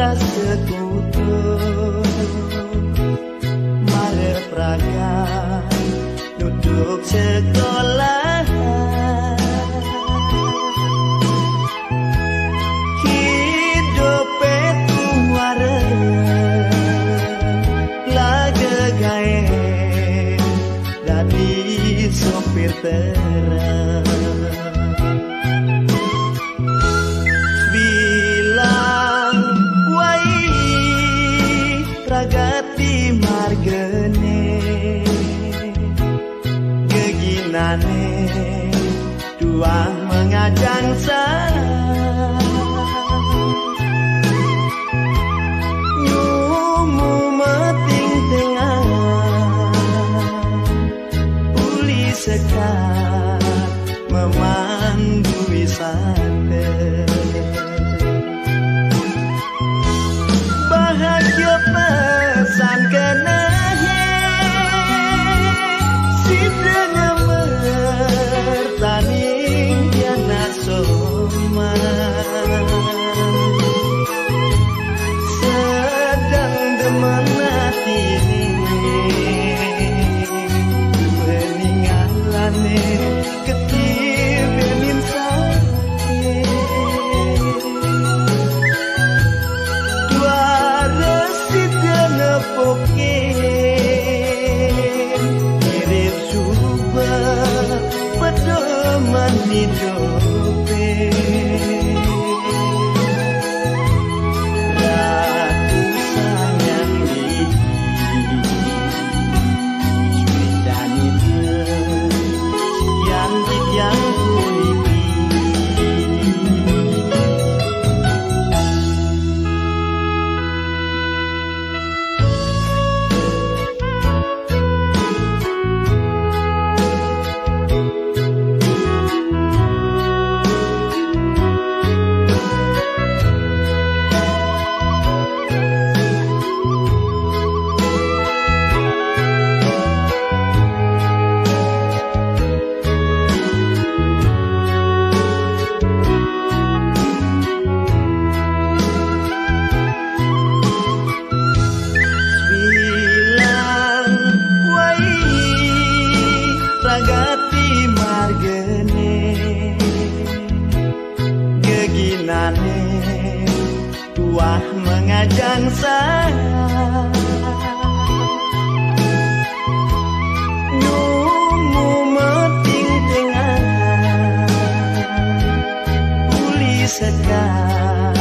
tas sekutu mare praga duduk sekolah hidup itu warna laga gae dadi sopir terang Pragati margene geginane dua mengajang saya nyumu meting tengah uli sekat memandu wisata bahagia pesan kenahe si dengan bertanding yang nasoma sedang demen hati peninggalane ketibenin sakit poke mirip suba pedoman hidupe ratu sayang ini cuidani yang kuliti Pragati margene geginane tuah mengajang saya nyumu meting tengah uli sekat